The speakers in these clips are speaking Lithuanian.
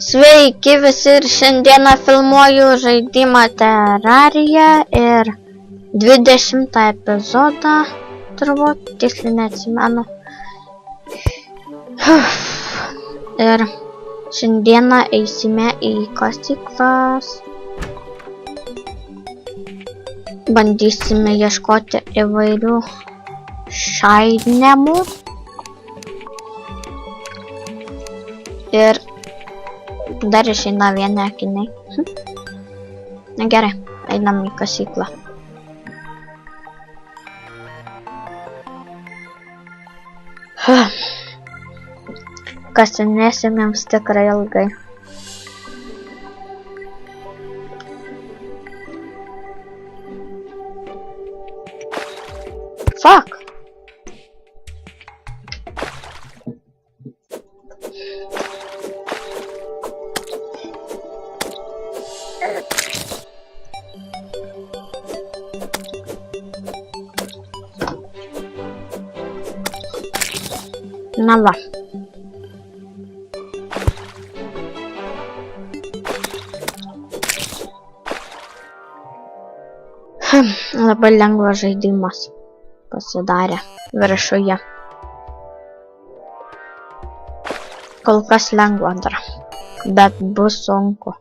Sveiki visi ir šiandieną filmuoju žaidimą Terrariją ir 20 epizodą, turbūt, tiksliai neatsimenu. Ir šiandieną eisime į kasyklas. Bandysime ieškoti įvairių šaidmenų. Ir dar išeina vieni akiniai. Na gerai, einam į kasyklą. Kasinėsimėms tikrai ilgai. Fuck! Na va. Labai lengvas žaidimas pasidarė viršuje. Kol kas lengva dar, bet bus sunku.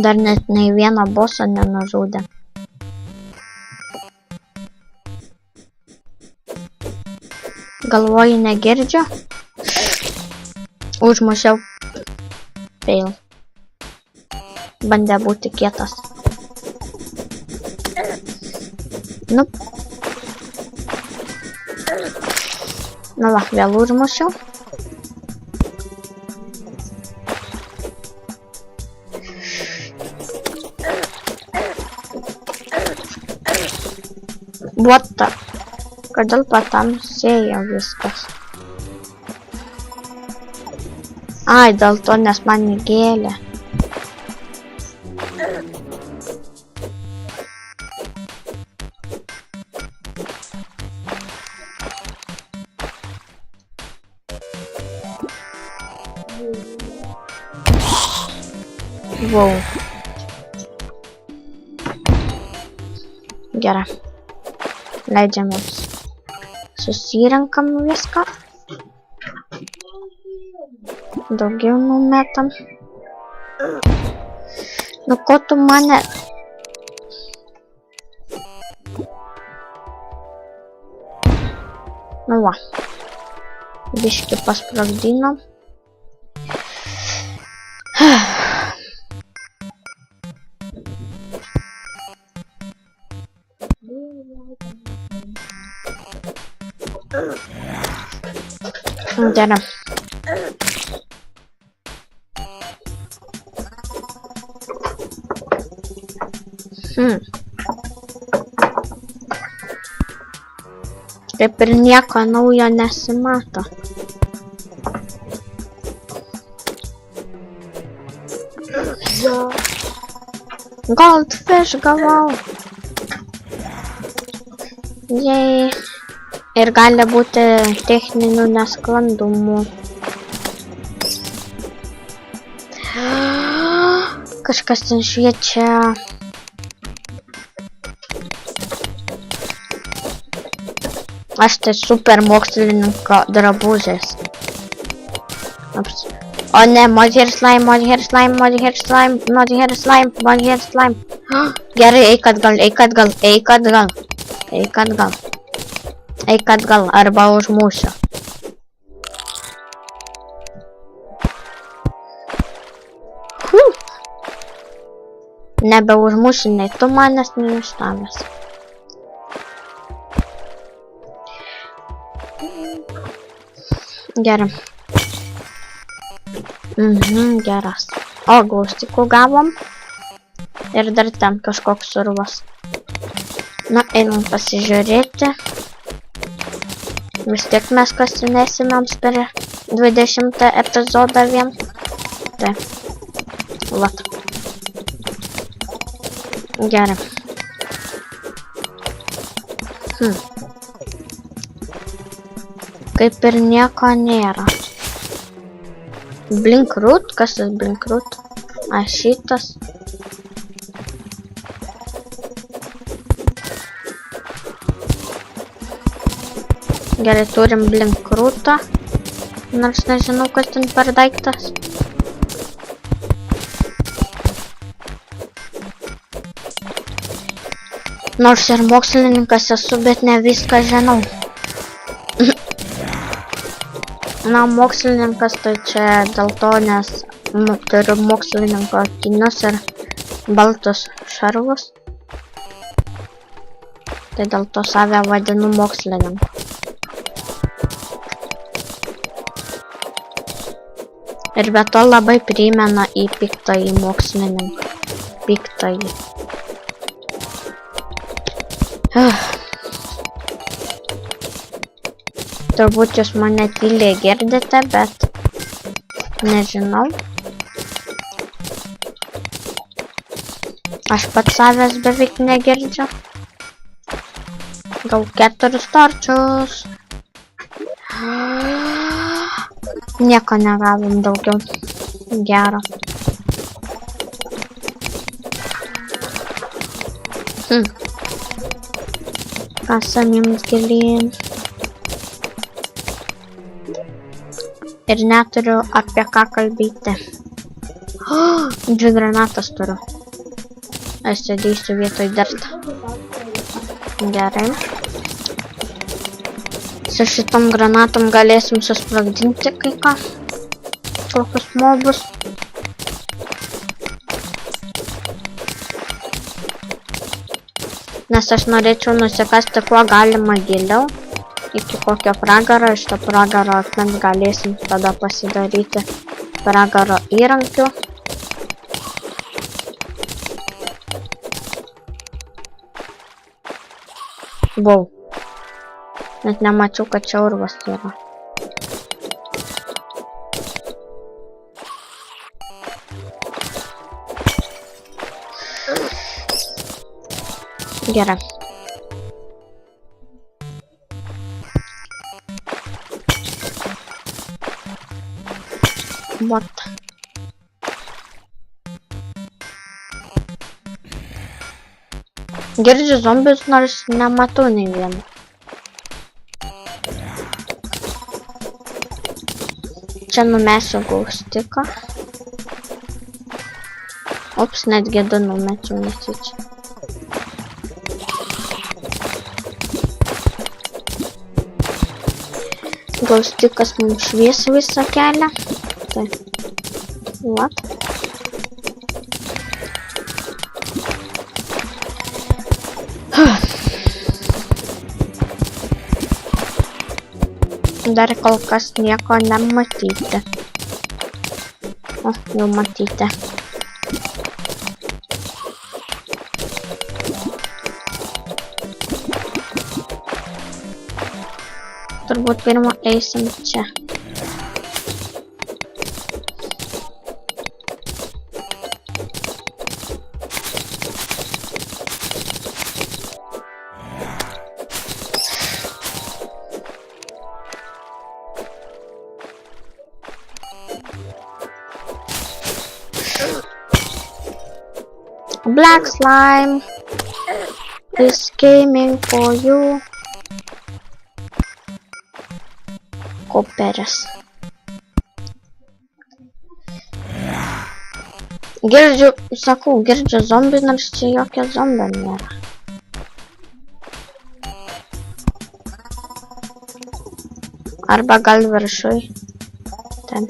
Dar net nei vieno boso nenužudė. Galvoju, negirdžiu. Užmušiau. Fail. Bandė būti kietas. Nu. Na va, vėl užmušiau. What the? Kodėl patamsėjo viskas? Ai, dėl to, nes man įgėlė. Wow. Gerai. Leidžiamės. Susirenkam viską. Daugiau numetam. Nu ko tu mane... Nu va. Biškį pasprogdinom. Gerai. Taip ir nieko naujo nesimato. Goldfish gavau. Jei. Ir gali būti techninių nesklandumų. Kažkas ten šviečia. Aš tai super mokslininko drabužės. O ne, Muddy Slime, Muddy Slime, Muddy Slime, Muddy Slime, Muddy Slime. Gerai, eik atgal, eik atgal, eik atgal, eik atgal. Eik atgal, arba užmušiu. Nebeužmušiu, nei tu manęs, nei iš tavęs. Gerai. Geras. O, glaustikų gavom. Ir dar ten kažkoks urvas. Na, einam pasižiūrėti. Vis tiek mes kasinėsimėms per 20 epizodą vien. Tai. Vat. Gerai. Kaip ir nieko nėra. Blinkroot? Kas tas Blinkroot? A, šitas. Gerai, turim Blinkrootą. Nors nežinau, kas ten per daiktas. Nors ir mokslininkas esu, bet ne viską žinau. Na, mokslininkas tai čia dėl to, nes turiu mokslininko akinius ir baltus šarvus. Tai dėl to save vadinu mokslininku. Ir be to labai primena į piktąjį mokslininką. Piktąjį. Turbūt jūs mane tyliai girdite, bet nežinau. Aš pats savęs beveik negirdžiu. Gal 4 torčius. Nieko negavom daugiau. Gero. Kasam jums gilyn. Ir neturiu apie ką kalbėti. 2 granatas turiu. Aš sėdėsiu vietoj dartą. Gerai. Su šitom granatom galėsim susprogdinti kai ką. Kokius mobus. Nes aš norėčiau nusikasti kuo galima giliau. Iki kokio pragaro. Iš to pragaro akmens galėsim tada pasidaryti pragaro įrankių. Wow. Net nemačiau, kad čia urvas yra. Gerai. What? Girdžiu zombius, nors nematau nei vieno. Čia numesiu glaustiką. Ops, netgi 2 numečiau netyčia. Glaustikas mums švies visą kelią. Tai. What? Dar kol kas nieko nematyti. O, jau matyti. Turbūt pirmą eisim čia. Black slime is gaming for you. Koperis. Girdžiu, sakau, girdžiu zombį, nors čia jokio zombio nėra. Arba gal viršui. Ten.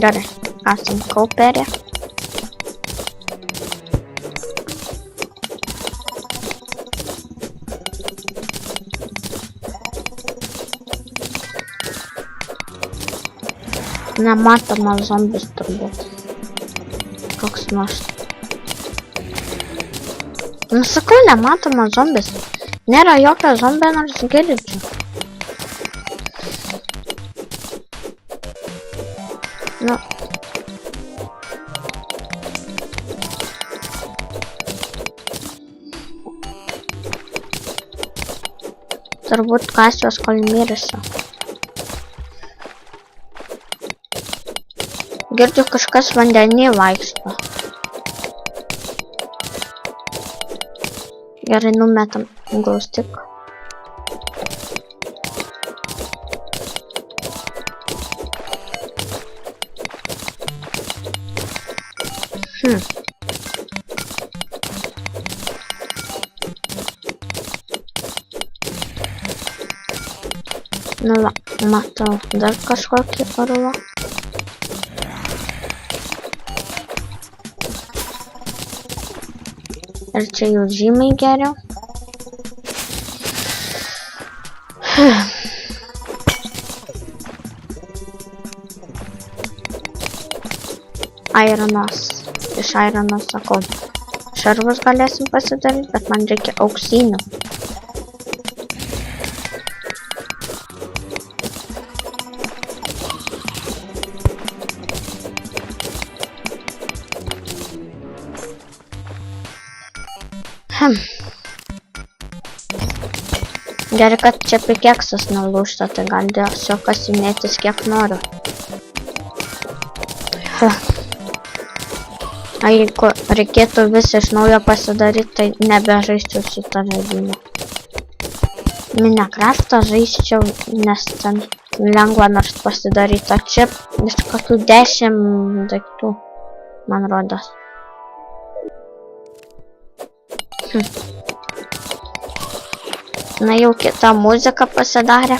Gerai, esam kauperė. Nematomas zombis turbūt. Koks nors. Nu sakau, nematomas zombis. Nėra jokio zombio, nors girdžiu. Nu. turbūt kasios kol mirsiu. Girdžiu, kažkas vandenį vaikšto. Gerai, numetam glaustik. Nu va, matau dar kažkokį urvą. Ir čia jau žymiai geriau. Ironas. Iš ironas sakau. Šarvus galėsim pasidaryti, bet man reikia auksinių. Gerai, kad čia pikeksas nulūžta, tai gal tiesiog kasinėtis kiek noriu. Jeigu reikėtų visą iš naujo pasidaryti, tai nebežaisčiau šitą žaidimą. Minecraftą žaisčiau, nes ten lengva nors pasidaryti, o čia iš kokių 10 daiktų, man rodos. Na jau kita muzika pasidarė.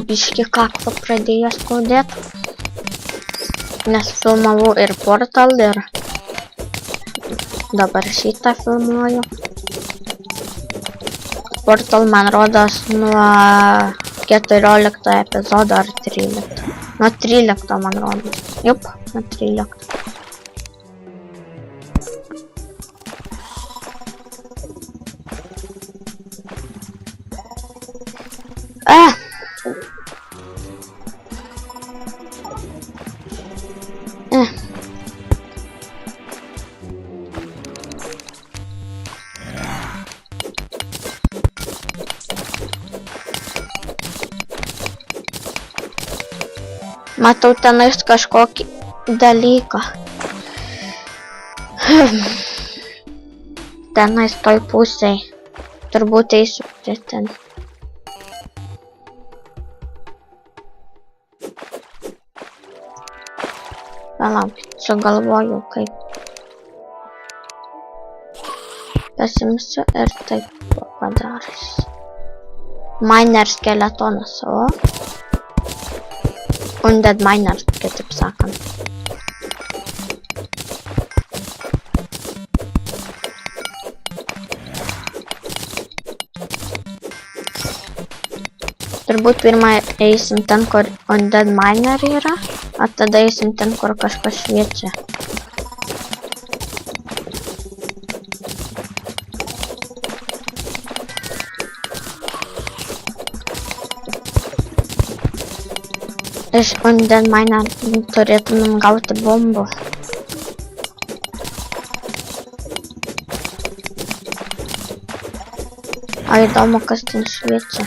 Biški kaklą pradėjo skaudėti. Nes filmavau ir Portal, ir dabar šitą filmuoju. Portal man rodos nuo 14 epizodo ar 13. Nuo 13 man rodos. Jup, nuo 13. Matau tenais kažkokį dalyką. Tenais toj pusėj. Turbūt eisiu prie ten. Palaukit, sugalvoju kaip. Pasimsiu ir taip padarys. Miner skeletonas, o? Undead miner, kitaip sakant. Turbūt pirmą eisim ten, kur undead miner yra, o tada eisim ten, kur kažkas šviečia. Iš undead miner turėtumėm gauti bombų. O įdomu, kas ten šviečia.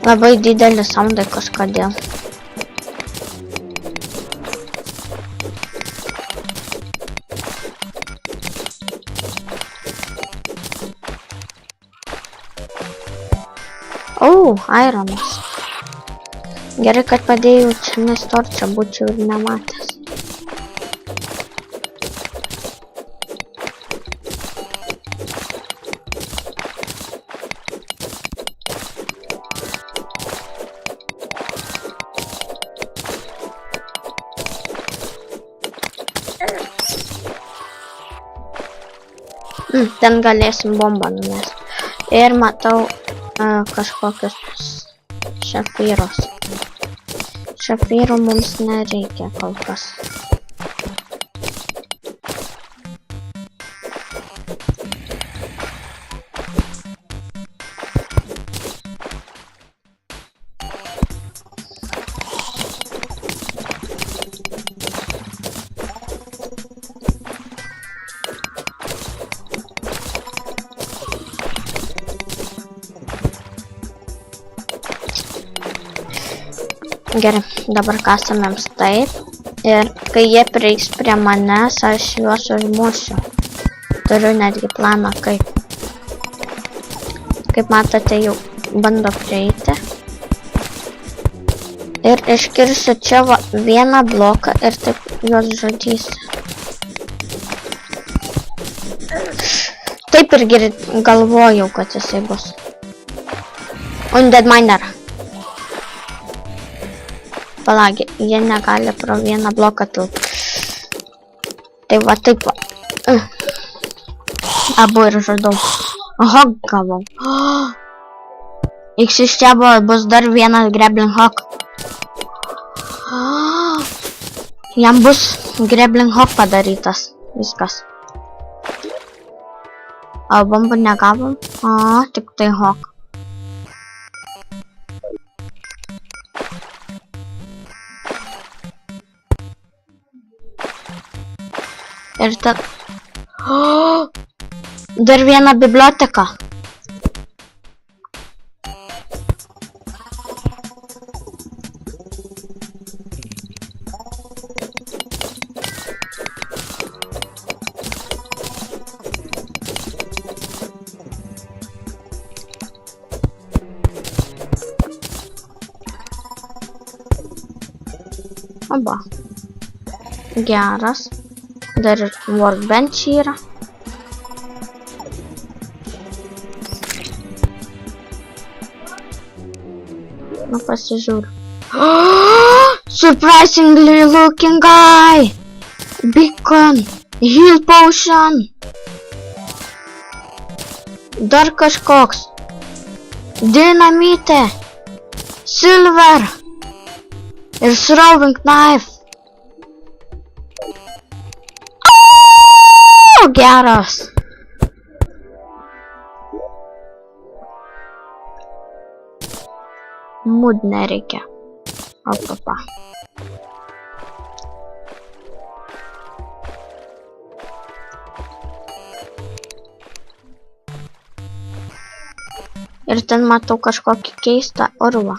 Labai didelį soundai kažkodėl. Ironas. Gerai, kad padėjau čia nestorčią, būčiau ir nematęs. Ten galėsim bombą numesti. Ir matau kažkokius šafyrus. Šafyrų mums nereikia kol kas. Gerai, dabar kasamėms taip. Ir kai jie prieiks prie manęs, aš juos užmušiu. Turiu netgi planą, kaip. Kaip matote, jau bando prieiti. Ir iškirsiu čia vieną bloką ir taip juos žudysiu. Taip irgi galvojau, kad jisai bus. Undead Miner. Palagi, jie negali pro vieną bloką tilpti. Tai va taip va. Abu ir žudau. Oho, gavau. Iš čia bus dar vienas Grappling Hook. Jam bus Grappling Hook padarytas. Viskas. O bombų negavom? Tik tai Hook. Ir tad... Dar viena biblioteka. Oba. Geras. Dar ir workbench yra. Nu, pasižiūriu. Surprisingly looking guy! Beacon! Heal potion! Dar kažkoks. Dinamite! Silver! Ir throwing knife! Geras. Mood nereikia. Opapa. Ir ten matau kažkokį keistą urvą.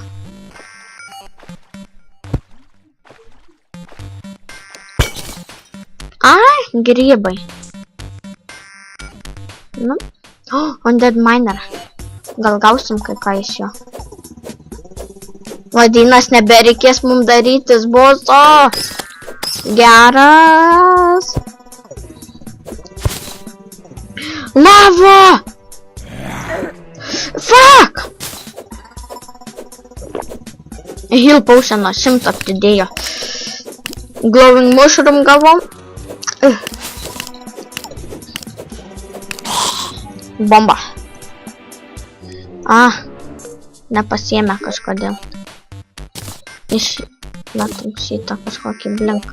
Ai, grybai. Nu. Undead Miner. Gal gausim kai ką iš jo. Vadinas, nebereikės mums darytis boso. Geras. Lava! Fuck! Heal potion 100 pridėjo. Glowing mushroom gavom. Bomba. Nepasiėmė kažkodėl. Išmetam šitą kažkokį blink.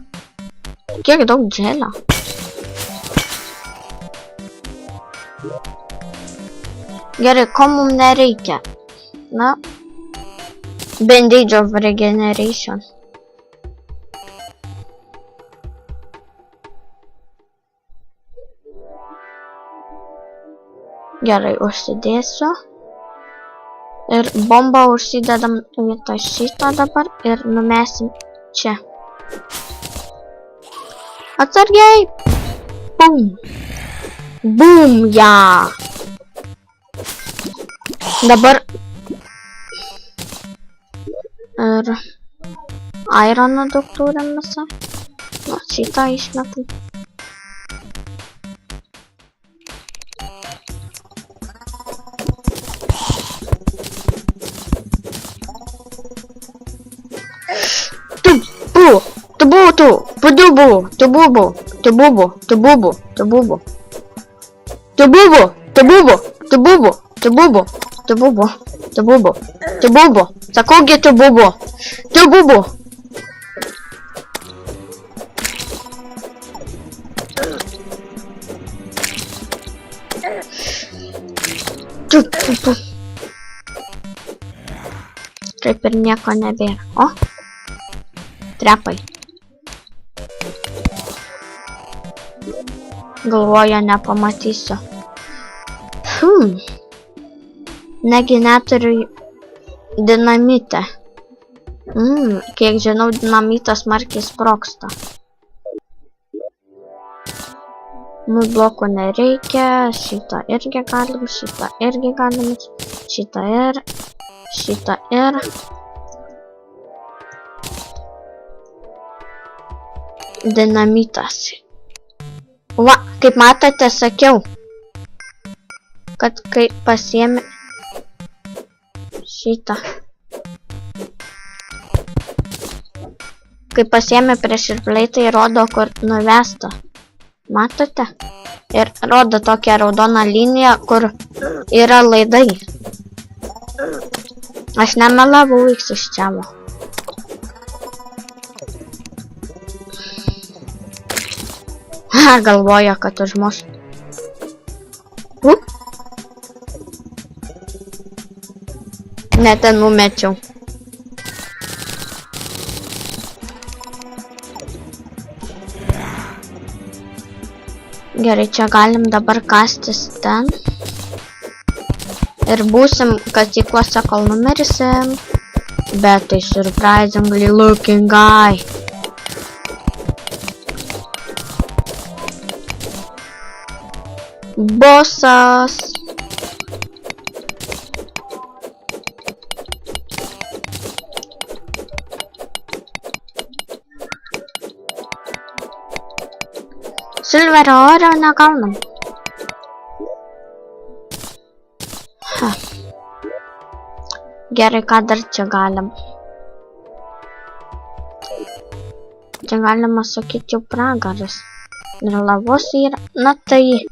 Kiek daug dželio. Gerai, ko mums nereikia? Na. Bandage of regeneration. Gerai, užsidėsiu. Ir bombą užsidedam vietoj šito dabar ir numesim čia. Atsargiai! Bum! Bum, ja! Dabar ir ironą daug turim visą. Na, šitą išmetam. Tububu. Sakaugi tububu. Taip ir nieko nebėra. O? Trepai. Galvoju, nepamatysiu. Negi neturiu dinamitę. Kiek žinau, dinamitas smarkiai sprogsta. Blokų nereikia, šitą irgi galim, šitą irgi galim, šitą ir. Dinamitas. Va, kaip matote, sakiau, kad kai pasiėmė šitą. Kai pasiėmė prieš širpliai, tai rodo, kur nuvesta. Matote? Ir rodo tokią raudoną liniją, kur yra laidai. Aš nemelavau iš čia. Galvoja, kad užmuš. Ne ten numečiau. Gerai, čia galim dabar kastis ten. Ir būsim kasyklose, kol numirsim. Bet tai surprisingly looking guy. Bossas. Silverio oro negaunam. Gerai, ką dar čia galim? Čia galima sakyti jau pragaras. Ir lavos yra. Na tai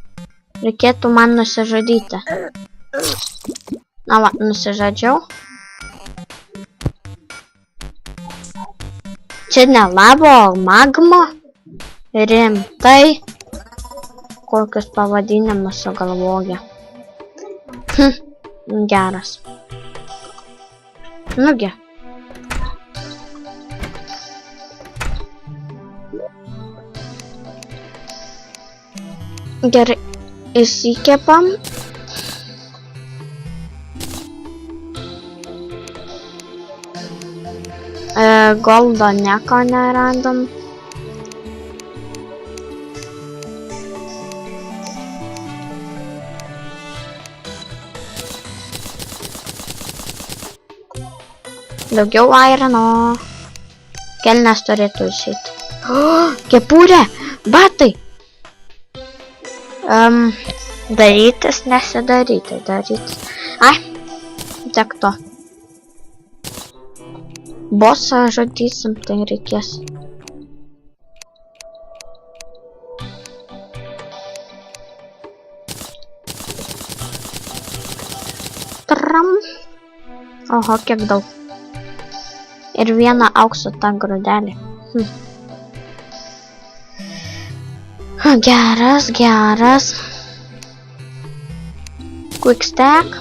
reikėtų man nusižudyti. Na va, nusižudžiau. Čia ne lava, o magma. Rimtai. Kokius pavadinimus sugalvoja. Geras. Nugi. Gerai. Įsikepam. Goldo nieko nerandam. Daugiau irono. Kelnes turėtų išeiti. Kepurė! Batai! Darytis, nesidaryti, darytis. Ai, tiek to. Bosą žudysim, tai reikės. Tram. Oho, kiek daug. Ir vieną aukso tą grūdelį. Geras, geras. Quick stack.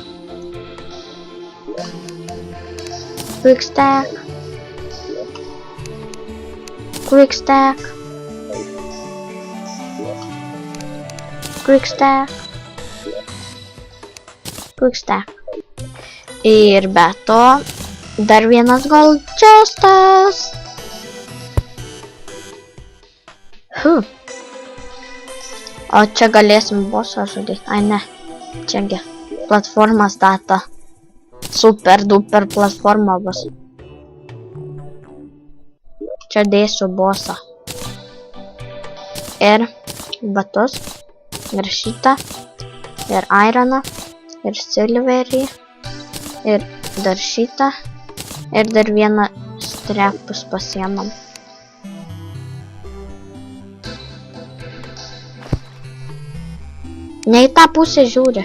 Quick stack. Quick stack. Quick stack. Quick stack. Ir be to dar vienas gold chestas. O čia galėsim bosą žudyti. Ai ne. Čiagi platforma stata. Super duper platforma bus. Čia dėsiu bosą. Ir batus. Ir šitą. Ir ironą. Ir silverį. Ir dar šitą. Ir dar vieną strepus pasiemam. Ne į tą pusę žiūri.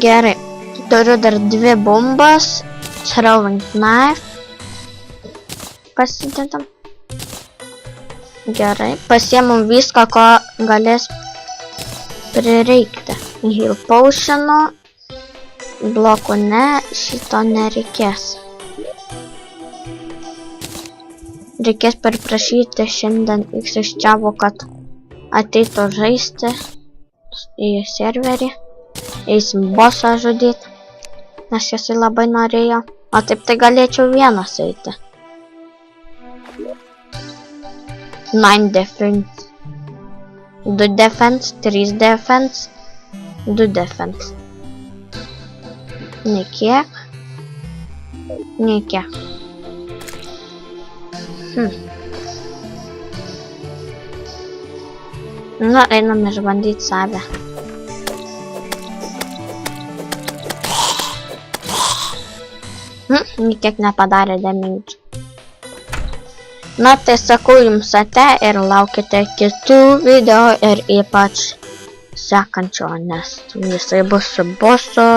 Gerai. Turiu dar 2 bombas. Throwing knife. Pasidedam. Gerai. Pasiemam viską, ko galės prireikti. Heal potionų. Blokų ne. Šito nereikės. Reikės perprašyti šiandien iš čiavo, kad ateitų žaisti į serverį. Eisim bossą žudyt. Nes jisai labai norėjo. O taip tai galėčiau vienas eiti. 9 defense. 2 defense, 3 defense, 2 defense. Nekiek. Nekiek. Nu, einam išbandyti save. Nikiek nepadarė damage. Na, tai sakau jums ate ir laukite kitų video ir ypač sekančio, nes jisai bus su bossu.